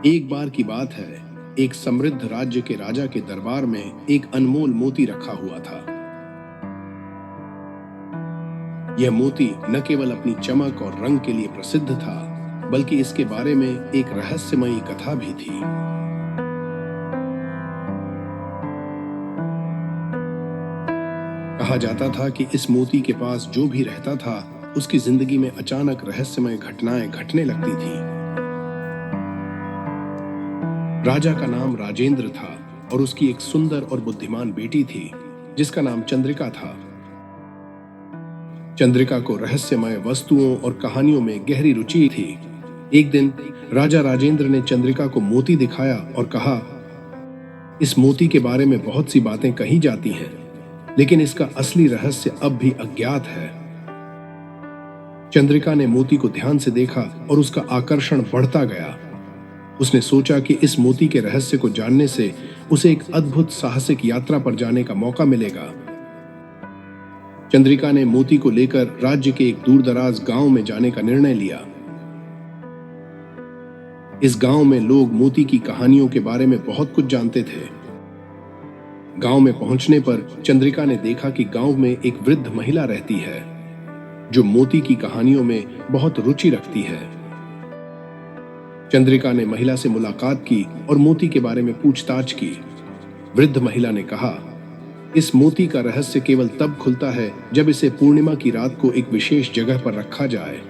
एक बार की बात है, एक समृद्ध राज्य के राजा के दरबार में एक अनमोल मोती रखा हुआ था। यह मोती न केवल अपनी चमक और रंग के लिए प्रसिद्ध था, बल्कि इसके बारे में एक रहस्यमयी कथा भी थी। कहा जाता था कि इस मोती के पास जो भी रहता था, उसकी जिंदगी में अचानक रहस्यमय घटनाएं घटने लगती थी। राजा का नाम राजेंद्र था और उसकी एक सुंदर और बुद्धिमान बेटी थी, जिसका नाम चंद्रिका था। चंद्रिका को रहस्यमय वस्तुओं और कहानियों में गहरी रुचि थी। एक दिन राजा राजेंद्र ने चंद्रिका को मोती दिखाया और कहा, इस मोती के बारे में बहुत सी बातें कही जाती हैं, लेकिन इसका असली रहस्य अब भी अज्ञात है। चंद्रिका ने मोती को ध्यान से देखा और उसका आकर्षण बढ़ता गया। उसने सोचा कि इस मोती के रहस्य को जानने से उसे एक अद्भुत साहसिक यात्रा पर जाने का मौका मिलेगा। चंद्रिका ने मोती को लेकर राज्य के एक दूरदराज गांव में जाने का निर्णय लिया। इस गांव में लोग मोती की कहानियों के बारे में बहुत कुछ जानते थे। गांव में पहुंचने पर चंद्रिका ने देखा कि गांव में एक वृद्ध महिला रहती है, जो मोती की कहानियों में बहुत रुचि रखती है। चंद्रिका ने महिला से मुलाकात की और मोती के बारे में पूछताछ की। वृद्ध महिला ने कहा, इस मोती का रहस्य केवल तब खुलता है जब इसे पूर्णिमा की रात को एक विशेष जगह पर रखा जाए।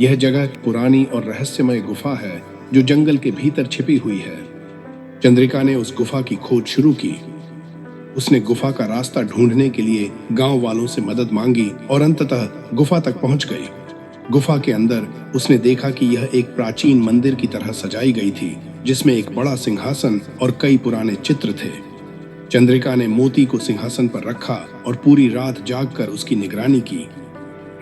यह जगह पुरानी और रहस्यमय गुफा है, जो जंगल के भीतर छिपी हुई है। चंद्रिका ने उस गुफा की खोज शुरू की। उसने गुफा का रास्ता ढूंढने के लिए गांव वालों से मदद मांगी और अंततः गुफा तक पहुंच गई। गुफा के अंदर उसने देखा कि यह एक प्राचीन मंदिर की तरह सजाई गई थी, जिसमें एक बड़ा सिंहासन और कई पुराने चित्र थे। चंद्रिका ने मोती को सिंहासन पर रखा और पूरी रात जागकर उसकी निगरानी की।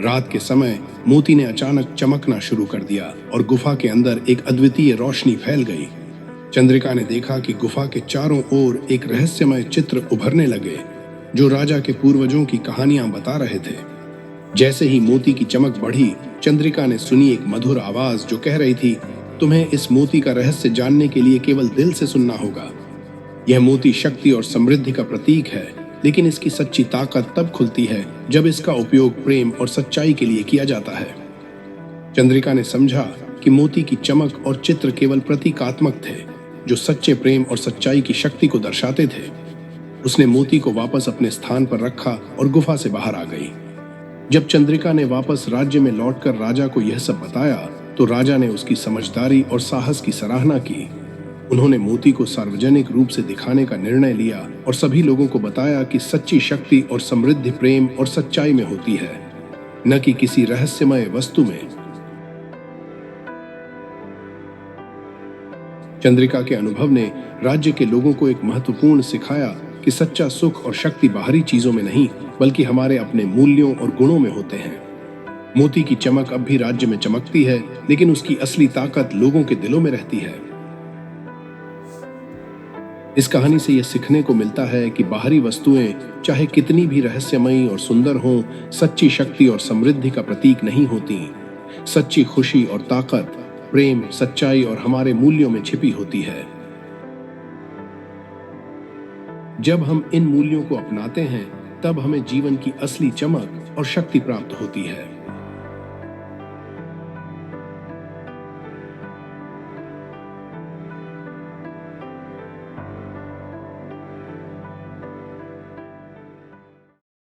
रात के समय मोती ने अचानक चमकना शुरू कर दिया और गुफा के अंदर एक अद्वितीय रोशनी फैल गई। चंद्रिका ने देखा कि गुफा के चारों ओर एक रहस्यमय चित्र उभरने लगे, जो राजा के पूर्वजों की कहानियां बता रहे थे। जैसे ही मोती की चमक बढ़ी, चंद्रिका ने सुनी एक मधुर आवाज जो कह रही थी, तुम्हें इस मोती का रहस्य जानने के लिए केवल दिल से सुनना होगा। यह मोती शक्ति और समृद्धि का प्रतीक है, लेकिन इसकी सच्ची ताकत तब खुलती है जब इसका उपयोग प्रेम और सच्चाई के लिए किया जाता है। चंद्रिका ने समझा कि मोती की चमक और चित्र केवल प्रतीकात्मक थे, जो सच्चे प्रेम और सच्चाई की शक्ति को दर्शाते थे। उसने मोती को वापस अपने स्थान पर रखा और गुफा से बाहर आ गई। जब चंद्रिका ने वापस राज्य में लौटकर राजा को यह सब बताया, तो राजा ने उसकी समझदारी और साहस की सराहना की। उन्होंने मोती को सार्वजनिक रूप से दिखाने का निर्णय लिया और सभी लोगों को बताया कि सच्ची शक्ति और समृद्धि प्रेम और सच्चाई में होती है, न कि किसी रहस्यमय वस्तु में। चंद्रिका के अनुभव ने राज्य के लोगों को एक महत्वपूर्ण सिखाया कि सच्चा सुख और शक्ति बाहरी चीजों में नहीं, बल्कि हमारे अपने मूल्यों और गुणों में होते हैं। मोती की चमक अब भी राज्य में चमकती है, लेकिन उसकी असली ताकत लोगों के दिलों में रहती है। इस कहानी से यह सीखने को मिलता है कि बाहरी वस्तुएं चाहे कितनी भी रहस्यमयी और सुंदर हों, सच्ची शक्ति और समृद्धि का प्रतीक नहीं होती। सच्ची खुशी और ताकत प्रेम, सच्चाई और हमारे मूल्यों में छिपी होती है। जब हम इन मूल्यों को अपनाते हैं, तब हमें जीवन की असली चमक और शक्ति प्राप्त होती है।